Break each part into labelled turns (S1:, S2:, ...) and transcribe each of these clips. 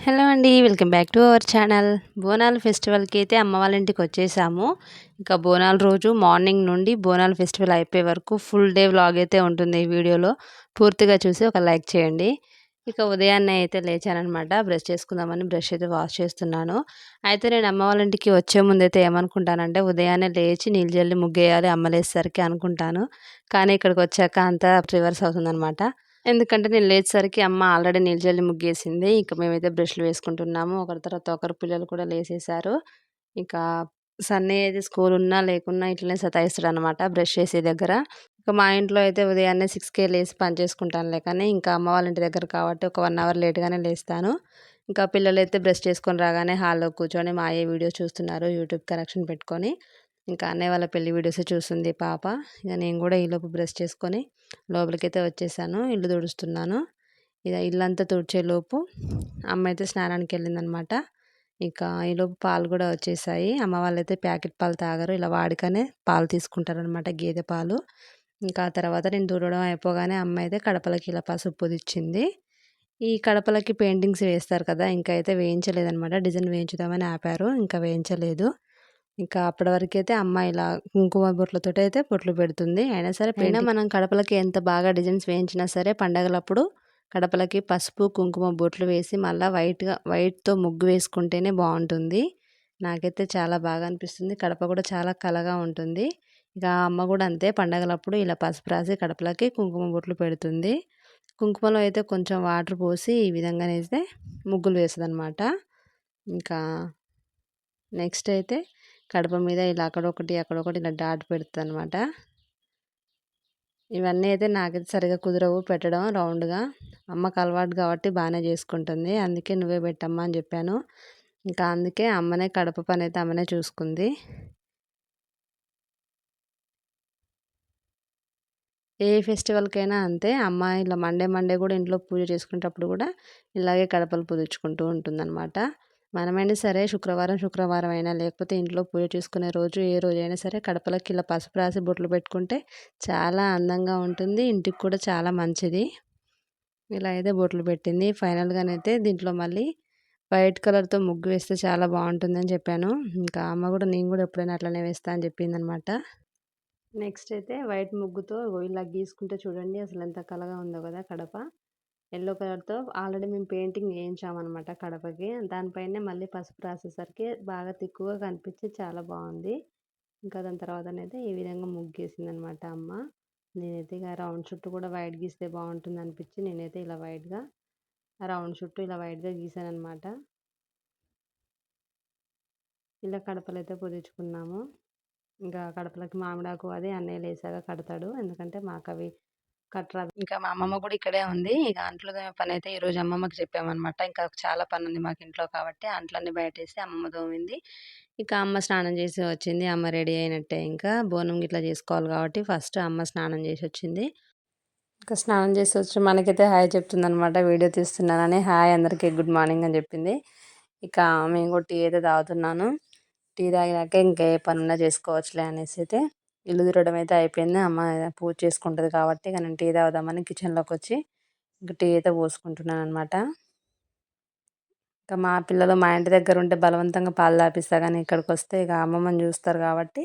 S1: Hello అండి. Welcome back to our channel. బోనాల ఫెస్టివల్‌కి అయితే అమ్మ వాళ్ళ ఇంటికి వచ్చేసాము. ఇంకా బోనాల రోజు మార్నింగ్ నుండి బోనాల ఫెస్టివల్ అయిపోయే వరకు ఫుల్ డే వ్లాగ్ అయితే ఉంటుంది ఈ వీడియోలో. పూర్తిగా చూసి ఒక లైక్ చేయండి. ఇక ఉదయాన్నే అయితే లేచాననమాట. బ్రష్ చేసుకుందామని బ్రష్ అయితే వాష్ చేస్తున్నాను. అయితే నేను అమ్మ వాళ్ళ ఇంటికి వచ్చే ముందైతే ఏమనుకుంటానంటే ఉదయాన్నే లేచి నీళ్ళు జల్లి ముగ్గేయాలి అమ్మ లేచేసరికి అనుకుంటాను. కానీ ఇక్కడికి వచ్చాక అంతా రివర్స్ అవుతుందనమాట. ఎందుకంటే నేను లేచేసరికి అమ్మ ఆల్రెడీ నీళ్ళు జల్లి ముగ్గేసింది. ఇంక మేమైతే బ్రష్‌లు వేసుకుంటున్నాము. ఒకరి తర్వాత ఒకరు పిల్లలు కూడా లేసేశారు. ఇంకా సన్నయ్య అయితే స్కూల్ ఉన్నా, లేకున్నా ఇట్లనే సతాయిస్తాడనమాట బ్రష్ చేసే దగ్గర. ఇక మా ఇంట్లో అయితే ఉదయాన్నే 6కే లేసి పని చేసుకుంటానులే కానీ, ఇంకా అమ్మ వాళ్ళ ఇంటి దగ్గర కాబట్టి ఒక 1 అవర్ లేట్‌గానే లేస్తాను. ఇంకా పిల్లలైతే బ్రష్ చేసుకొని రాగానే హాల్‌లో కూర్చొని మా అయ్య వీడియో చూస్తున్నారు యూట్యూబ్ కనెక్షన్ పెట్టుకొని. ఇంకా అన్నయ్య వాళ్ళ పెళ్లి వీడియోసే చూస్తుంది పాప. ఇక నేను కూడా ఈలోపు బ్రష్ చేసుకొని లోపలికైతే వచ్చేసాను. ఇల్లు తుడుస్తున్నాను. ఇక ఇల్లంతా తుడిచేలోపు అమ్మ అయితే స్నానానికెళ్ళిందనమాట. ఇక ఈలోపు పాలు కూడా వచ్చేసాయి. అమ్మ వాళ్ళైతే ప్యాకెట్ పాలు తాగరు. ఇలా వాడికనే పాలు తీసుకుంటారనమాట గేదె పాలు. ఇంకా ఆ తర్వాత నేను తుడవడం అయిపోగానే అమ్మ అయితే కడపలకి ఇలా పసుపు పొదిచ్చింది. ఈ కడపలకి పెయింటింగ్స్ వేస్తారు కదా! ఇంకా అయితే వేయించలేదనమాట. డిజైన్ వేయించుదామని ఆపారు. ఇంకా వేయించలేదు. ఇంకా అప్పటి వరకైతే అమ్మ ఇలా కుంకుమ బొట్లతోటైతే బొట్లు పెడుతుంది. అయినా మనం కడపలకి ఎంత బాగా డిజైన్స్ వేయించినా సరే పండగలప్పుడు కడపలకి పసుపు, కుంకుమ బొట్లు వేసి మళ్ళా వైట్‌తో ముగ్గు వేసుకుంటేనే బావుంటుంది. నాకైతే చాలా బాగా అనిపిస్తుంది. కడప కూడా చాలా కళగా ఉంటుంది. ఇక అమ్మ కూడా అంతే పండగలప్పుడు ఇలా పసుపు రాసి కడపలకి కుంకుమ బొట్లు పెడుతుంది. కుంకుమలో అయితే కొంచెం వాటర్ పోసి ఈ విధంగానైతే ముగ్గులు వేస్తదనమాట. ఇంకా నెక్స్ట్ అయితే కడప మీద ఇలా అక్కడొకటి ఇలా డాట్ పెడుతదనమాట. ఇవన్నీ అయితే నాకైతే సరిగ్గా కుదరవు పెట్టడం రౌండ్‌గా. అమ్మకి అలవాటు కాబట్టి బానే చేసుకుంటుంది. అందుకే నువ్వే పెట్టమ్మా అని చెప్పాను. ఇంకా అందుకే అమ్మనే కడప పనైతే అమ్మనే చూసుకుంది. ఏ ఫెస్టివల్‌కైనా అంతే. అమ్మ ఇలా మండే కూడా ఇంట్లో పూజ చేసుకునేటప్పుడు కూడా ఇలాగే కడపలు పూజించుకుంటూ ఉంటుందనమాట. మనమైనా సరే శుక్రవారం అయినా లేకపోతే ఇంట్లో పూజ చేసుకునే రోజు ఏ రోజైనా సరే కడపలకి ఇలా పసుపు రాసి బొట్లు పెట్టుకుంటే చాలా అందంగా ఉంటుంది. ఇంటికి కూడా చాలా మంచిది. ఇలా అయితే బొట్లు పెట్టింది. ఫైనల్‌గానైతే దీంట్లో మళ్ళీ వైట్ కలర్‌తో ముగ్గు వేస్తే చాలా బావుంటుందని చెప్పాను. ఇంకా అమ్మ కూడా నేను కూడా ఎప్పుడైనా అట్లనే వేస్తా అని చెప్పిందనమాట. నెక్స్ట్ అయితే వైట్ ముగ్గుతో ఇలా గీసుకుంటే చూడండి అసలెంత కళగా ఉందో కదా కడప. యెల్లో కలర్‌తో ఆల్రెడీ మేము పెయింటింగ్ ఏయించామనమాట కడపకి. దానిపైనే మళ్ళీ పసుపు రాసేసరికి బాగా తిక్కుగా కనిపించి చాలా బావుంది. ఇంకా దాని తర్వాతనైతే ఈ విధంగా ముగ్గేసిందనమాట అమ్మ. నేనైతే ఇక రౌండ్ చుట్టూ కూడా వైట్ గీస్తే బావుంటుందనిపించి నేనైతే ఇలా రౌండ్ చుట్టూ ఇలా వైట్‌గా గీసాననమాట. ఇలా కడపలైతే పొదించుకున్నాము. ఇంకా కడపలకి మామిడాకు అది అన్నయ్య లేసాక కడతాడు. ఎందుకంటే మాకవి కట్టరాదు. ఇంకా మా అమ్మమ్మ కూడా ఇక్కడే ఉంది. ఇక అంట్లు తోమే పనైతే ఈరోజు అమ్మమ్మకి చెప్పామనమాట. ఇంకా చాలా పనుంది మాకింట్లో కాబట్టి అంట్లన్నీ బయటేసి అమ్మమ్మ తోమింది. ఇక అమ్మ స్నానం చేసి వచ్చింది. అమ్మ రెడీ అయినట్టే ఇంకా. బోనం గిట్లా చేసుకోవాలి కాబట్టి ఫస్ట్ అమ్మ స్నానం చేసొచ్చింది. ఇంకా స్నానం చేసి వచ్చి మనకైతే హాయ్ చెప్తుందనమాట. వీడియో తీస్తున్నానని. హాయ్ అందరికీ గుడ్ మార్నింగ్ అని చెప్పింది. ఇక మేము కూడా టీ అయితే తాగుతున్నాను. టీ తాగినాక ఇంకా ఏ పనున్నా చేసుకోవచ్చులే అనేసి అయితే ఇల్లు తిరగడం అయితే అయిపోయింది. అమ్మ పూజ చేసుకుంటుంది కాబట్టి ఇక నేను టీ తాగుదామని కిచెన్లోకి వచ్చి ఇంక టీ అయితే పోసుకుంటున్నాను అనమాట. ఇంకా మా పిల్లలు మా ఇంటి దగ్గర ఉంటే బలవంతంగా పాలు తాపిస్తా కానీ ఇక్కడికి వస్తే ఇక అమ్మమ్మని చూస్తారు కాబట్టి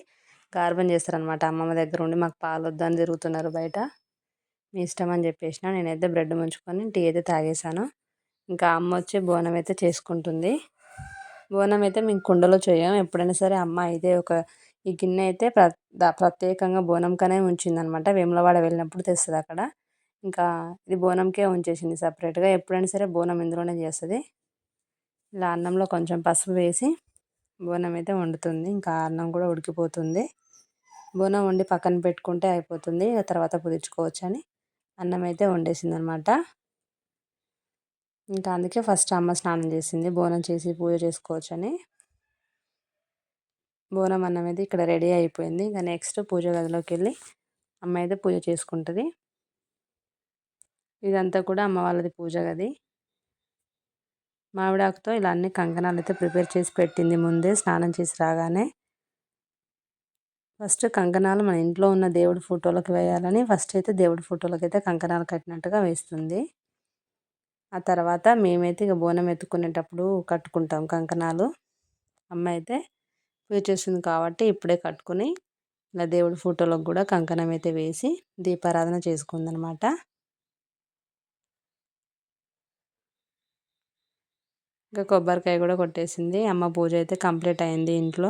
S1: గార్బం చేస్తారనమాట. అమ్మమ్మ దగ్గర ఉండి మాకు పాలు వద్దని తిరుగుతున్నారు బయట. మీ ఇష్టం అని చెప్పేసిన నేనైతే బ్రెడ్ ముంచుకొని టీ అయితే తాగేసాను. ఇంకా అమ్మ వచ్చి బోనం అయితే చేసుకుంటుంది. బోనం అయితే మేము కుండలో చేయం. ఎప్పుడైనా సరే అమ్మ ఇదే ఈ గిన్నె అయితే ప్రత్యేకంగా బోనంకనే ఉంచిందనమాట. వేములవాడ వెళ్ళినప్పుడు తెస్తది అక్కడ. ఇంకా ఇది బోనంకే ఉంచేసింది సపరేట్‌గా. ఎప్పుడైనా సరే బోనం ఇందులోనే చేస్తది. ఇలా అన్నంలో కొంచెం పసుపు వేసి బోనం అయితే వండుతుంది. ఇంకా అన్నం కూడా ఉడికిపోతుంది. బోనం వండి పక్కన పెట్టుకుంటే అయిపోతుంది. ఆ తర్వాత పుదించుకోవచ్చని అన్నం అయితే వండేసిందనమాట. ఇంకా అందుకే ఫస్ట్ అమ్మ స్నానం చేసింది. బోనం చేసి పూజ చేసుకోవచ్చని. బోనం అన్నం అయితే ఇక్కడ రెడీ అయిపోయింది. ఇంకా నెక్స్ట్ పూజ గదిలోకి వెళ్ళి అమ్మ అయితే పూజ చేసుకుంటుంది. ఇదంతా కూడా అమ్మ వాళ్ళది పూజ గది. మామిడాకుతో ఇలా అన్ని కంకణాలు అయితే ప్రిపేర్ చేసి పెట్టింది ముందే స్నానం చేసి రాగానే. ఫస్ట్ కంకణాలు మన ఇంట్లో ఉన్న దేవుడి ఫోటోలకు వేయాలని ఫస్ట్ అయితే దేవుడి ఫోటోలకు అయితే కంకణాలు కట్టినట్టుగా వేస్తుంది. ఆ తర్వాత మేమైతే ఇక బోనం ఎత్తుకునేటప్పుడు కట్టుకుంటాం కంకణాలు. అమ్మ అయితే పూజ చేస్తుంది కాబట్టి ఇప్పుడే కట్టుకుని ఇలా దేవుడి ఫోటోలకు కూడా కంకణం అయితే వేసి దీపారాధన చేసుకుందనమాట. ఇంకా కొబ్బరికాయ కూడా కొట్టేసింది. అమ్మ పూజ అయితే కంప్లీట్ అయింది ఇంట్లో.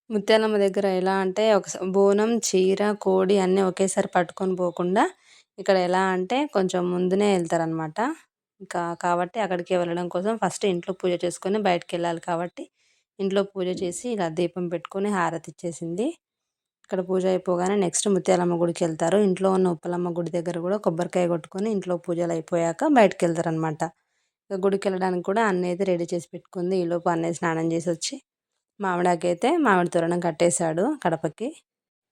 S1: ముత్యాలమ్మ దగ్గర ఎలా అంటే బోనం, చీర, కోడి అన్నీ ఒకేసారి పట్టుకొని పోకుండా ఇక్కడ ఎలా అంటే కొంచెం ముందునే వెళ్తారనమాట. ఇంకా కాబట్టి అక్కడికి వెళ్ళడం కోసం ఫస్ట్ ఇంట్లో పూజ చేసుకొని బయటికి వెళ్ళాలి కాబట్టి ఇంట్లో పూజ చేసి ఇలా దీపం పెట్టుకొని హారతి ఇచ్చేసింది. ఇక్కడ పూజ అయిపోగానే నెక్స్ట్ ముత్యాలమ్మ గుడికి వెళ్తారు. ఇంట్లో ఉన్న ఉప్పలమ్మ గుడి దగ్గర కూడా కొబ్బరికాయ కొట్టుకొని ఇంట్లో పూజలు అయిపోయాక బయటకు వెళ్తారనమాట. ఇక గుడికి వెళ్ళడానికి కూడా అన్నయ్య అయితే రెడీ చేసి పెట్టుకుంది. ఈలోపు అన్నయ్య స్నానం చేసి వచ్చి మామిడాకైతే మామిడి తోరణం కట్టేశాడు కడపకి.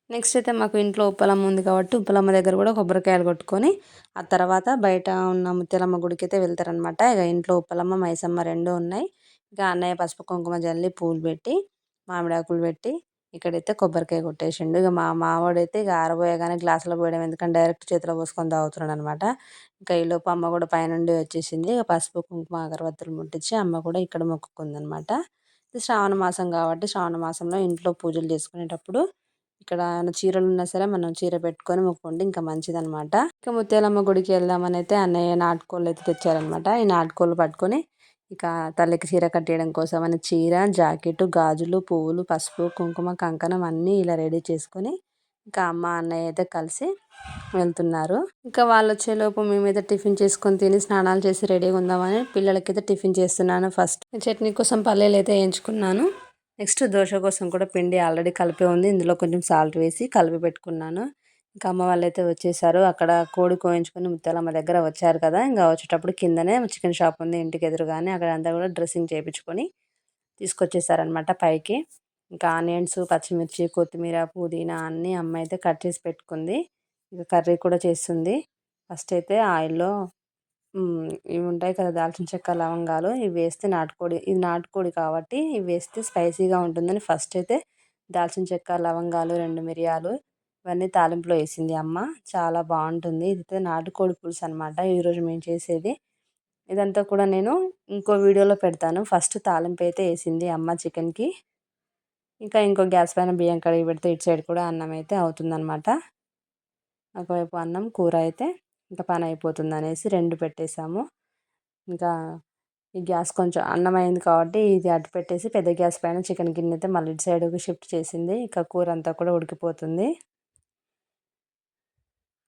S1: నెక్స్ట్ అయితే మాకు ఇంట్లో ఉప్పలమ్మ ఉంది కాబట్టి ఉప్పలమ్మ దగ్గర కూడా కొబ్బరికాయలు కొట్టుకొని ఆ తర్వాత బయట ఉన్న ముత్యాలమ్మ గుడికి అయితే వెళ్తారనమాట. ఇక ఇంట్లో ఉప్పలమ్మ, మైసమ్మ రెండు ఉన్నాయి. ఇక అన్నయ్య పసుపు కుంకుమ జల్లి పూలు పెట్టి మామిడాకులు పెట్టి ఇక్కడైతే కొబ్బరికాయ కొట్టేసిండు. ఇక మా మావాడైతే ఇక ఆరబోయగానే గ్లాసులో పోయడం ఎందుకంటే డైరెక్ట్ చేతిలో పోసుకొని తాగుతున్నాడు అనమాట. ఇంకా ఈలోపు అమ్మ కూడా పైనుండి వచ్చేసింది. ఇక పసుపు కుంకుమ అగరబత్తులు ముట్టించి అమ్మ కూడా ఇక్కడ మొక్కుకుందనమాట. ఇది శ్రావణ మాసం కాబట్టి శ్రావణ మాసంలో ఇంట్లో పూజలు చేసుకునేటప్పుడు ఇక్కడ చీరలు ఉన్నా సరే మనం చీర పెట్టుకొని మొక్కుంటే ఇంకా మంచిదనమాట. ఇక ముత్యాలమ్మ గుడికి వెళ్దామని అయితే అన్నయ్య నాటుకోళ్ళు అయితే తెచ్చారనమాట. ఈ నాటుకోళ్ళు పట్టుకొని ఇక తల్లికి చీర కట్టేయడం కోసం అని చీర, జాకెట్, గాజులు, పువ్వులు, పసుపు, కుంకుమ, కంకణం అన్నీ ఇలా రెడీ చేసుకొని ఇంకా అమ్మ అన్నయ్య అయితే కలిసి వెళ్తున్నారు. ఇంకా వాళ్ళు వచ్చేలోపు మేమైతే టిఫిన్ చేసుకొని తిని స్నానాలు చేసి రెడీగా ఉందామని పిల్లలకైతే టిఫిన్ చేస్తున్నాను. ఫస్ట్ చట్నీ కోసం పల్లీలు అయితే వేయించుకున్నాను. నెక్స్ట్ దోశ కోసం కూడా పిండి ఆల్రెడీ కలిపి ఉంది. ఇందులో కొంచెం సాల్ట్ వేసి కలిపి పెట్టుకున్నాను. ఇంకా అమ్మ వాళ్ళైతే వచ్చేసారు. అక్కడ కోడి కోయించుకొని ముత్యాలమ్మ దగ్గర వచ్చారు కదా. ఇంకా వచ్చేటప్పుడు కిందనే చికెన్ షాప్ ఉంది ఇంటికి ఎదురుగానే. అక్కడ అంతా కూడా డ్రెస్సింగ్ చేయించుకొని తీసుకొచ్చేసారనమాట పైకి. ఇంకా ఆనియన్స్, పచ్చిమిర్చి, కొత్తిమీర, పుదీనా అన్నీ అమ్మ అయితే కట్ చేసి పెట్టుకుంది. ఇక కర్రీ కూడా చేస్తుంది. ఫస్ట్ అయితే ఆయిల్లో ఇవి ఉంటాయి కదా దాల్చిన చెక్క, లవంగాలు ఇవి వేస్తే నాటుకోడి, ఇది నాటుకోడి కాబట్టి ఇవి వేస్తే స్పైసీగా ఉంటుందని ఫస్ట్ అయితే దాల్చిన చెక్క, లవంగాలు, 2 మిరియాలు ఇవన్నీ తాలింపులో వేసింది అమ్మ. చాలా బాగుంటుంది. ఇదైతే నాటుకోడి పులుసు అనమాట ఈరోజు మేము చేసేది. ఇదంతా కూడా నేను ఇంకో వీడియోలో పెడతాను. ఫస్ట్ తాలింపు అయితే వేసింది అమ్మ చికెన్కి. ఇంకా ఇంకో గ్యాస్ పైన బియ్యం కడిగి పెడితే ఇటు సైడ్ కూడా అన్నం అయితే అవుతుందన్నమాట. ఒకవైపు అన్నం, కూర అయితే ఇంకా పని అయిపోతుంది అనేసి 2 పెట్టేసాము. ఇంకా ఈ గ్యాస్ కొంచెం అన్నం అయింది కాబట్టి ఇది అటు పెట్టేసి పెద్ద గ్యాస్ పైన చికెన్ గిన్నె అయితే మళ్ళీ ఇటు సైడ్కి షిఫ్ట్ చేసింది. ఇంకా కూర అంతా కూడా ఉడికిపోతుంది.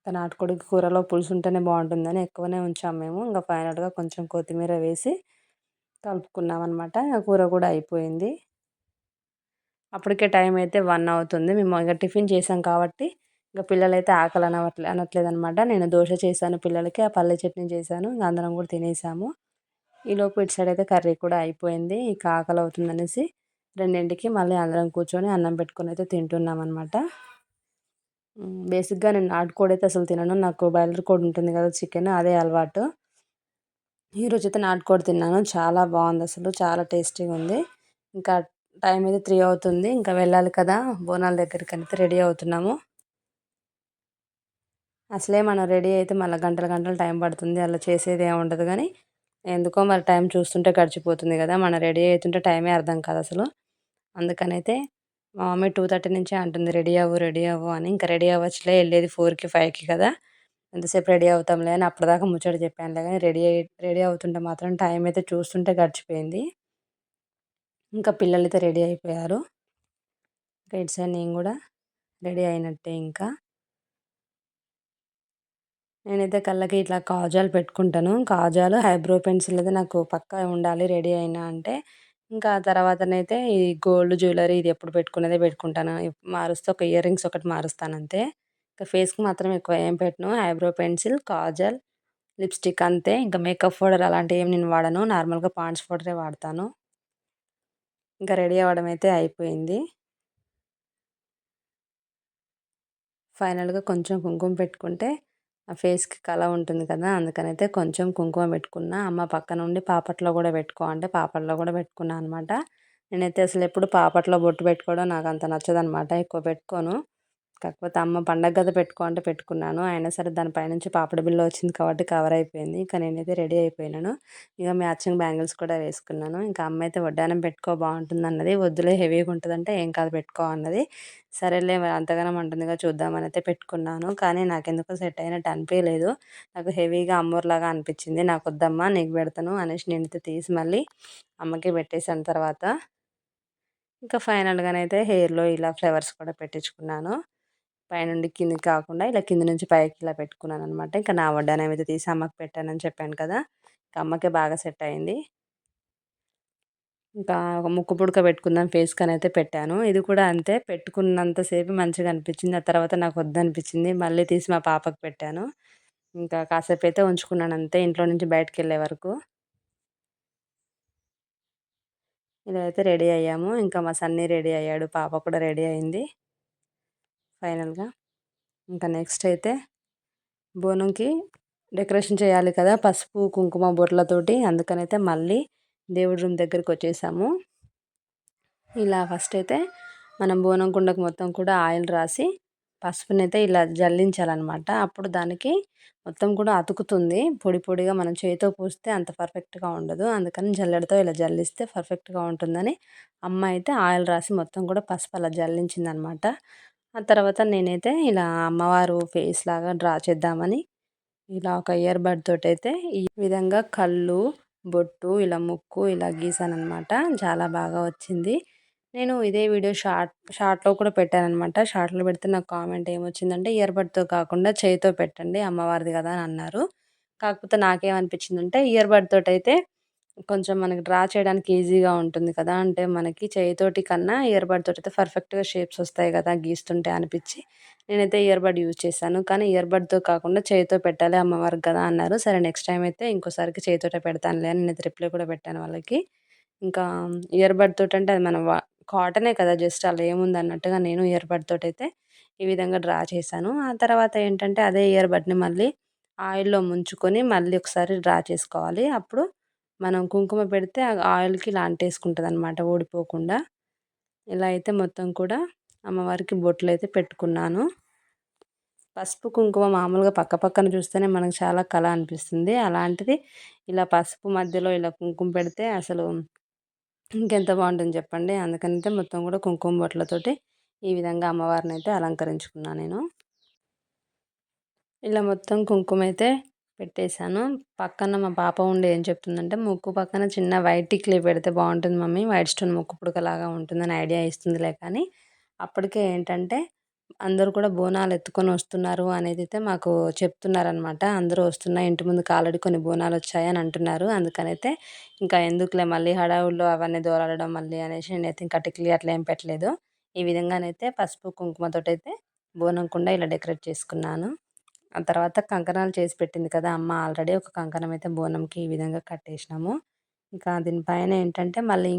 S1: నాటుకోడికి కూరలో పులుసు ఉంటేనే బాగుంటుందని ఎక్కువనే ఉంచాము మేము. ఇంకా ఫైనల్గా కొంచెం కొత్తిమీర వేసి కలుపుకున్నాం అనమాట. కూర కూడా అయిపోయింది. అప్పటికే టైం అయితే 1 అవుతుంది. మేము ఇక టిఫిన్ చేసాం కాబట్టి ఇక పిల్లలైతే ఆకలి అనట్లేదు అనమాట. నేను దోశ చేశాను పిల్లలకి, ఆ పల్లె చట్నీ చేశాను. ఇంకా అందరం కూడా తినేసాము. ఈలోపు ఇటు సైడ్ అయితే కర్రీ కూడా అయిపోయింది. ఇక ఆకలి అవుతుందనేసి 2కి మళ్ళీ అందరం కూర్చొని అన్నం పెట్టుకొని అయితే తింటున్నాం అనమాట. బేసిక్గా నేను నాటుకోడి అయితే అసలు తినను. నాకు బాయిలర్ కోడి ఉంటుంది కదా చికెన్, అదే అలవాటు. ఈరోజు అయితే నాటుకోడి తిన్నాను. చాలా బాగుంది, అసలు చాలా టేస్టీగా ఉంది. ఇంకా టైం అయితే 3 అవుతుంది. ఇంకా వెళ్ళాలి కదా బోనాల దగ్గరికి అయితే రెడీ అవుతున్నాము. అసలే మనం రెడీ అయితే మళ్ళీ గంటలు గంటలు టైం పడుతుంది. అలా చేసేది ఏమి ఉండదు కానీ ఎందుకో మరి టైం చూస్తుంటే గడిచిపోతుంది కదా. మనం రెడీ అవుతుంటే టైమే అర్థం కాదు అసలు. అందుకనైతే మా మమ్మీ 2:30 నుంచే అంటుంది రెడీ అవ్వు, రెడీ అవ్వు అని. ఇంకా రెడీ అవ్వచ్చులే, వెళ్ళేది 4కి 5కి కదా, ఎంతసేపు రెడీ అవుతాంలే అని అప్పటిదాకా ముచ్చట చెప్పానులే కానీ రెడీ అవుతుంటే మాత్రం టైం అయితే చూస్తుంటే గడిచిపోయింది. ఇంకా పిల్లలైతే రెడీ అయిపోయారు. ఇంకా ఇటు సైడ్ నేను కూడా రెడీ అయినట్టే. ఇంకా నేనైతే కళ్ళకి ఇట్లా కాజాలు పెట్టుకుంటాను. కాజాలు, ఐబ్రో పెన్సిల్ అయితే నాకు పక్కా ఉండాలి రెడీ అయినా అంటే. ఇంకా తర్వాతనైతే ఈ గోల్డ్ జ్యువెలరీ ఇది ఎప్పుడు పెట్టుకునేదే పెట్టుకుంటాను. మారుస్తే ఒక ఇయర్ రింగ్స్ ఒకటి మారుస్తాను అంతే. ఇంకా ఫేస్కి మాత్రం ఎక్కువ ఏం పెట్టను. ఐబ్రో పెన్సిల్, కాజల్, లిప్స్టిక్ అంతే. ఇంకా మేకప్ పౌడర్ అలాంటివి ఏం నేను వాడను. నార్మల్గా పాండ్స్ పౌడరే వాడతాను. ఇంకా రెడీ అవ్వడం అయితే అయిపోయింది. ఫైనల్గా కొంచెం కుంకుమ పెట్టుకుంటే ఆ ఫేస్కి కళ ఉంటుంది కదా, అందుకనైతే కొంచెం కుంకుమ పెట్టుకున్నా. అమ్మ పక్కన ఉండి పాపట్లో కూడా పెట్టుకో అంటే పాపట్లో కూడా పెట్టుకున్నా అనమాట. నేనైతే అసలు ఎప్పుడు పాపట్లో బొట్టు పెట్టుకోవడం నాకు అంత నచ్చదనమాట, ఎక్కువ పెట్టుకోను. కాకపోతే అమ్మ పండగ గద పెట్టుకో అంటే పెట్టుకున్నాను. అయినా సరే దాని పైనుంచి పాపిడి బిళ్ళ వచ్చింది కాబట్టి కవర్ అయిపోయింది. ఇక నేనైతే రెడీ అయిపోయినాను. ఇక మ్యాచింగ్ బ్యాంగిల్స్ కూడా వేసుకున్నాను. ఇంకా అమ్మ అయితే వడ్డానం పెట్టుకో బాగుంటుందన్నది. వద్దులే హెవీగా ఉంటుందంటే ఏం కాదు పెట్టుకో అన్నది. సరేలే మరి అంతగానం అంటుందిగా చూద్దామని అయితే పెట్టుకున్నాను. కానీ నాకెందుకో సెట్ అయినట్టు అనిపించలేదు. నాకు హెవీగా అమ్మోర్లాగా అనిపించింది. నాకు వద్దమ్మా నీకు పెడతాను అనేసి నేనైతే తీసి మళ్ళీ అమ్మకి పెట్టేసాను. తర్వాత ఇంకా ఫైనల్గానైతే హెయిర్లో ఇలా ఫ్లవర్స్ కూడా పెట్టించుకున్నాను. పైనుండి కిందకి కాకుండా ఇలా కింద నుంచి పైకి ఇలా పెట్టుకున్నాను అనమాట. ఇంకా నా వడ్డానం అయితే తీసి అమ్మకి పెట్టానని చెప్పాను కదా. ఇంకా అమ్మకే బాగా సెట్ అయింది. ఇంకా ఒక ముక్కు పుడక పెట్టుకుందాం ఫేస్‌కి అయితే పెట్టాను. ఇది కూడా అంతే పెట్టుకున్నంతసేపు మంచిగా అనిపించింది. ఆ తర్వాత నాకు వద్దనిపించింది. మళ్ళీ తీసి మా పాపకి పెట్టాను. ఇంకా కాసేపు అయితే ఉంచుకున్నాను అంతే ఇంట్లో నుంచి బయటికెళ్ళే వరకు. ఇలా అయితే రెడీ అయ్యాము. ఇంకా మా సన్నీ రెడీ అయ్యాడు. పాప కూడా రెడీ అయింది ఫైనల్‌గా. ఇంకా నెక్స్ట్ అయితే బోనంకి డెకరేషన్ చేయాలి కదా పసుపు, కుంకుమ బొట్లతోటి. అందుకనైతే మళ్ళీ దేవుడి రూమ్ దగ్గరికి వచ్చేసాము. ఇలా ఫస్ట్ అయితే మనం బోనం కుండకు మొత్తం కూడా ఆయిల్ రాసి పసుపునైతే ఇలా జల్లించాలన్నమాట. అప్పుడు దానికి మొత్తం కూడా అతుకుతుంది. పొడి పొడిగా మనం చేతితో పూస్తే అంత పర్ఫెక్ట్‌గా ఉండదు. అందుకని జల్లెడతో ఇలా జల్లిస్తే పర్ఫెక్ట్‌గా ఉంటుందని అమ్మ అయితే ఆయిల్ రాసి మొత్తం కూడా పసుపు అలా జల్లించిందనమాట. ఆ తర్వాత నేనైతే ఇలా అమ్మవారు ఫేస్ లాగా డ్రా చేద్దామని ఇలా ఒక ఇయర్ బడ్ తోటైతే ఈ విధంగా కళ్ళు, బొట్టు, ఇలా ముక్కు ఇలా గీసాననమాట. చాలా బాగా వచ్చింది. నేను ఇదే వీడియో షార్ట్‌లో కూడా పెట్టాననమాట. షార్ట్‌లో పెడితే నాకు కామెంట్ ఏమొచ్చిందంటే ఇయర్ బడ్‌తో కాకుండా చేయితో పెట్టండి అమ్మవారిది కదా అని అన్నారు. కాకపోతే నాకేమనిపించిందంటే ఇయర్ బడ్ తోటైతే కొంచెం మనకి డ్రా చేయడానికి ఈజీగా ఉంటుంది కదా. అంటే మనకి చేయితోటి కన్నా ఇయర్ బడ్ తోటైతే పర్ఫెక్ట్‌గా షేప్స్ వస్తాయి కదా గీస్తుంటే అనిపించి నేనైతే ఇయర్ బడ్ యూజ్ చేశాను. కానీ ఇయర్ బడ్‌తో కాకుండా చేయితో పెట్టాలి అమ్మవారికి కదా అన్నారు. సరే నెక్స్ట్ టైమ్ అయితే ఇంకోసారికి చేయితోటే పెడతానులే అని నేనైతే రిప్లై కూడా పెట్టాను వాళ్ళకి. ఇంకా ఇయర్ బడ్ తోటంటే అది మనం కాటనే కదా జస్ట్ అలా ఏముందన్నట్టుగా నేను ఇయర్ బడ్ తోటైతే ఈ విధంగా డ్రా చేశాను. ఆ తర్వాత ఏంటంటే అదే ఇయర్ బడ్‌ని మళ్ళీ ఆయిల్‌లో ముంచుకొని మళ్ళీ ఒకసారి డ్రా చేసుకోవాలి. అప్పుడు మనం కుంకుమ పెడితే ఆ ఆయిల్‌కి ఇలా అంటేసుకుంటదనమాట ఊడిపోకుండా. ఇలా అయితే మొత్తం కూడా అమ్మవారికి బొట్లయితే పెట్టుకున్నాను. పసుపు, కుంకుమ మామూలుగా పక్క పక్కన చూస్తేనే మనకు చాలా కళ అనిపిస్తుంది. అలాంటిది ఇలా పసుపు మధ్యలో ఇలా కుంకుమ పెడితే అసలు ఇంకెంత బాగుంటుంది చెప్పండి. అందుకనైతే మొత్తం కూడా కుంకుమ బొట్లతోటి ఈ విధంగా అమ్మవారినైతే అలంకరించుకున్నా నేను. ఇలా మొత్తం కుంకుమ అయితే పెట్టేశాను. పక్కన మా పాప ఉండి ఏం చెప్తుందంటే ముక్కు పక్కన చిన్న వైట్ టిక్లీ పెడితే బాగుంటుంది మమ్మీ, వైట్ స్టోన్ ముక్కు పుడకలాగా ఉంటుందని ఐడియా ఇస్తుందిలే. కానీ అప్పటికే ఏంటంటే అందరూ కూడా బోనాలు ఎత్తుకొని వస్తున్నారు అనేదైతే మాకు చెప్తున్నారనమాట. అందరూ వస్తున్నారు ఇంటి ముందుకు ఆల్రెడీ కొన్ని బోనాలు వచ్చాయని అంటున్నారు. అందుకనైతే ఇంకా ఎందుకులే మళ్ళీ హడావుడిలో అవన్నీ దోలాడడం మళ్ళీ అనేసి నేనైతే ఇంకా టిక్లీ అట్లా ఏం పెట్టలేదు. ఈ విధంగానైతే పసుపు కుంకుమతోటైతే బోనం కుండ ఇలా డెకరేట్ చేసుకున్నాను. ఆ తర్వాత కంకణాలు చేసి పెట్టింది కదా అమ్మ ఆల్రెడీ ఒక కంకణం అయితే బోనంకి ఈ విధంగా కట్టేసినాము. ఇంకా దీనిపైన ఏంటంటే మళ్ళీ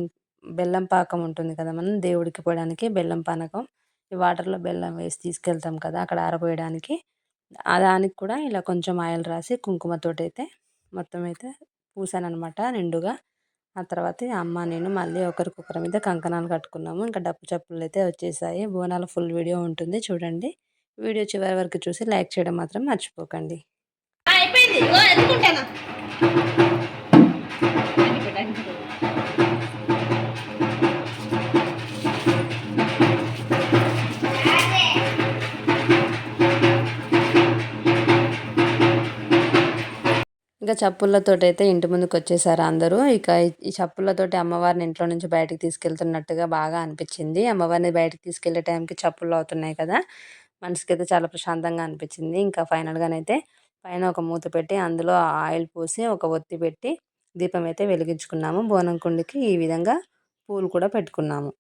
S1: బెల్లం పాకం ఉంటుంది కదా మనం దేవుడికి పోయడానికి బెల్లం పానకం ఈ వాటర్‌లో బెల్లం వేసి తీసుకెళ్తాం కదా అక్కడ ఆరబోయడానికి. దానికి కూడా ఇలా కొంచెం ఆయిల్ రాసి కుంకుమతోటైతే మొత్తం అయితే పూసాననమాట నిండుగా. ఆ తర్వాత అమ్మ నేను మళ్ళీ ఒకరికొకరం అయితే కంకణాలు కట్టుకున్నాము. ఇంకా డప్పు చప్పుళ్ళైతే వచ్చేసాయి. బోనాల ఫుల్ వీడియో ఉంటుంది చూడండి. వీడియో చివరి వరకు చూసి లైక్ చేయడం మాత్రం మర్చిపోకండి.
S2: అయిపోయింది ఎత్తుకుంటాను.
S1: ఇంకా చప్పుళ్ళతోటైతే ఇంటి ముందుకొచ్చేసారు అందరూ. ఇక ఈ చప్పుళ్ళతోటి అమ్మవారిని ఇంట్లో నుంచి బయటికి తీసుకెళ్తున్నట్టుగా బాగా అనిపించింది. అమ్మవారిని బయటికి తీసుకెళ్ళే టైంకి చప్పుళ్ళు అవుతున్నాయి కదా! మనసుకైతే చాలా ప్రశాంతంగా అనిపించింది. ఇంకా ఫైనల్‌గానైతే పైన ఒక మూత పెట్టి అందులో ఆయిల్ పోసి ఒక ఒత్తి పెట్టి దీపం అయితే వెలిగించుకున్నాము. బోనం కుండకి ఈ విధంగా పూలు కూడా పెట్టుకున్నాము.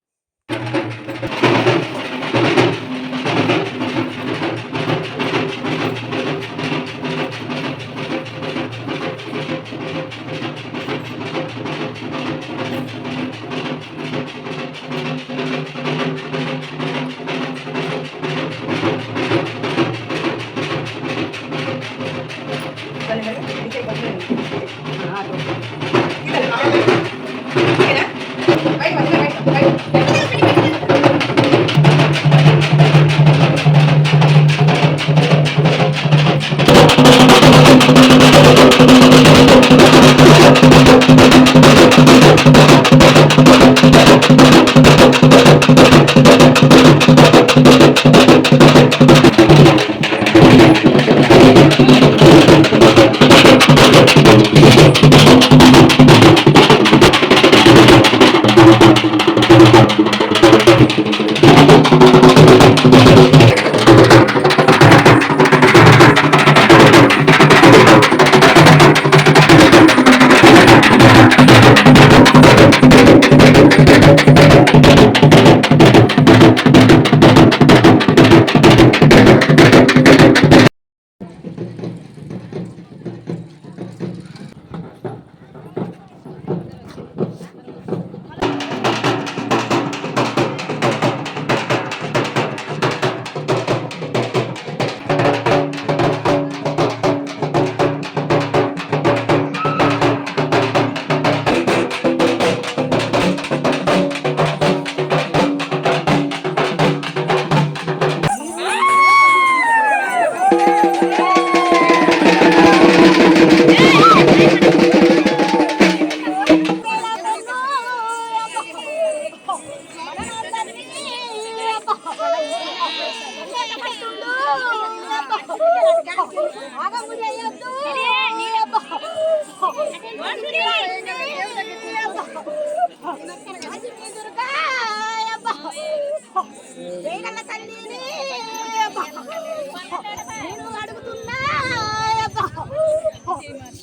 S2: నేను అడుగుతున్నా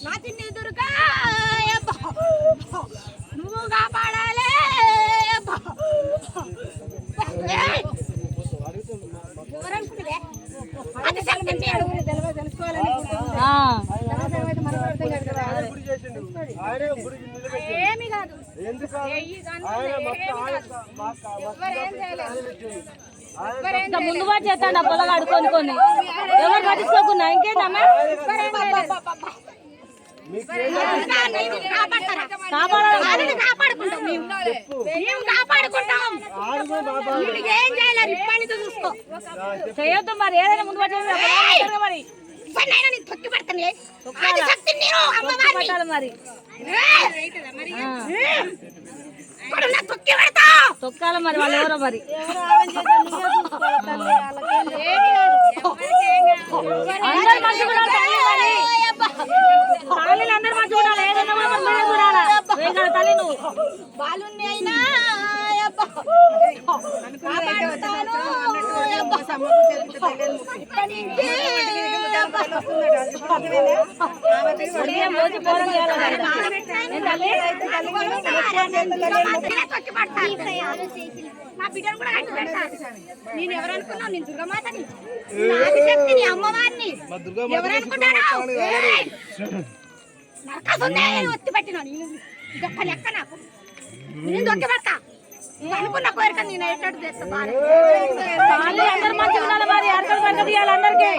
S2: నా తిన్ని దుర్గా నువ్వు కాపాడాలి. ఏమి కాదు
S3: ముందు వాడు చేస్తాడు పొలం అడుకొని కొన్ని ఎవరు పట్టించుకోకుండా ఇంకేందమ్మా చేయొద్దు మరి ఏదైనా ముందు పట్టాలి మరి మరి తొక్కాల మరి వాళ్ళు ఎవరో మరి అందరు మంచి తల్లి అందరు మంచి చూడాలి ఏదైనా చూడాలా తల్లి నువ్వు
S2: బాలుని అయినా నా బిడ్డను కూడా కట్టి పెడతా. నేను ఎవరనుకున్నావు? నేను దుర్గమాతని, ఆదిశక్తిని, అమ్మవారిని. ఎవరనుకుంటాను? నరకాసుందే ఒత్తి పెట్టినాను. ఇదొక్క లెక్క నాకు. నేను దొక్కి పెడతా. అనుకున్న కోరిక నేను ఎట్టు చేస్తా.
S3: అందరు మంచిగా ఉండాలి మరి అర్థం పక్క తీయాలి అందరికీ.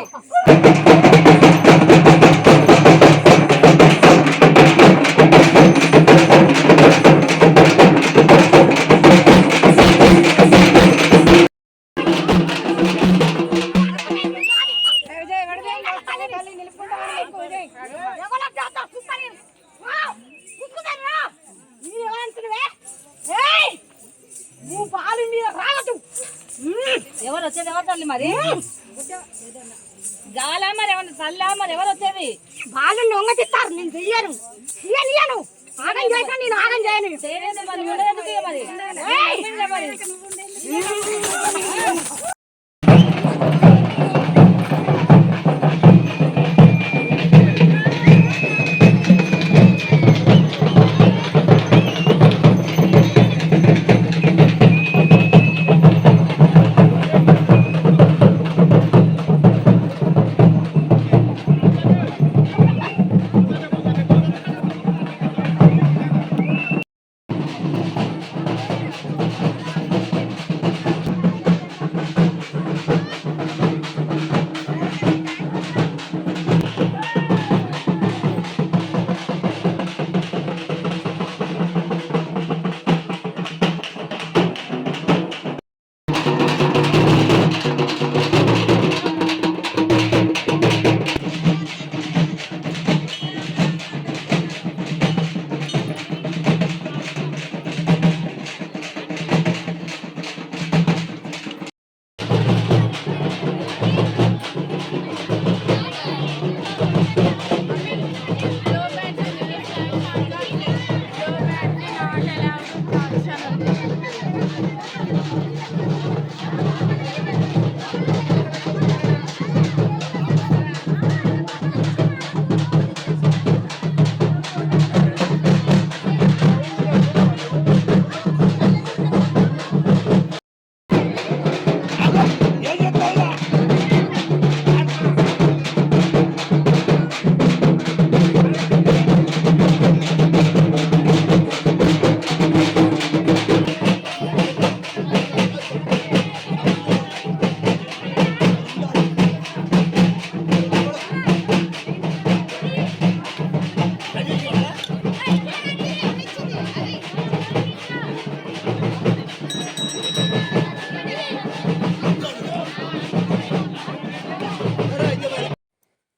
S3: ఎవరు వచ్చేది ఎవరు తల్లి మరి గాలా మరి ఎవరు తల్లా మరి ఎవరు వచ్చేది
S2: బాలు దొంగ తిస్తారు. నేను చెయ్యను, ఇయ్యను. ఆగం చేసా, నేను ఆగం చేయను.
S3: మరి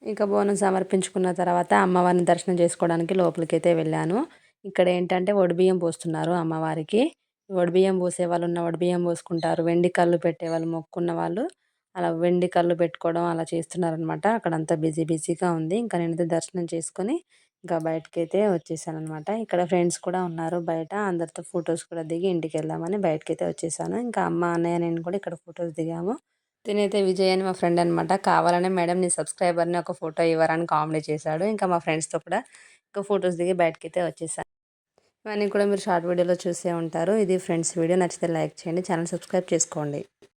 S1: ఇంకా బోనం సమర్పించుకున్న తర్వాత అమ్మవారిని దర్శనం చేసుకోవడానికి లోపలికైతే వెళ్ళాను. ఇక్కడ ఏంటంటే వడిబియ్యం పోస్తున్నారు అమ్మవారికి. వడిబియ్యం పోసే వాళ్ళు ఉన్న వడిబియ్యం పోసుకుంటారు. వెండి కళ్ళు పెట్టే వాళ్ళు మొక్కున్న వాళ్ళు అలా వెండి కళ్ళు పెట్టుకోవడం అలా చేస్తున్నారనమాట. అక్కడంతా బిజీగా ఉంది. ఇంకా నేనైతే దర్శనం చేసుకొని ఇంకా బయటకైతే వచ్చేసాననమాట. ఇక్కడ ఫ్రెండ్స్ కూడా ఉన్నారు బయట. అందరితో ఫొటోస్ కూడా దిగి ఇంటికెళ్దామని బయటకైతే వచ్చేసాను. ఇంకా అమ్మ, అన్నయ్య, నేను కూడా ఇక్కడ ఫొటోస్ దిగాము. తినైతే విజయ్ అని మా ఫ్రెండ్ అనమాట. కావాలనే మేడం నీ సబ్స్క్రైబర్‌ని ఒక ఫోటో ఇవ్వరా అని కామెడీ చేశాడు. ఇంకా మా ఫ్రెండ్స్‌తో కూడా ఇంకా ఫొటోస్ దిగి బయటకైతే వచ్చేసాను. ఇవన్నీ కూడా మీరు షార్ట్ వీడియోలో చూసే ఉంటారు. ఇది ఫ్రెండ్స్ వీడియో నచ్చితే లైక్ చేయండి. ఛానల్ సబ్స్క్రైబ్ చేసుకోండి.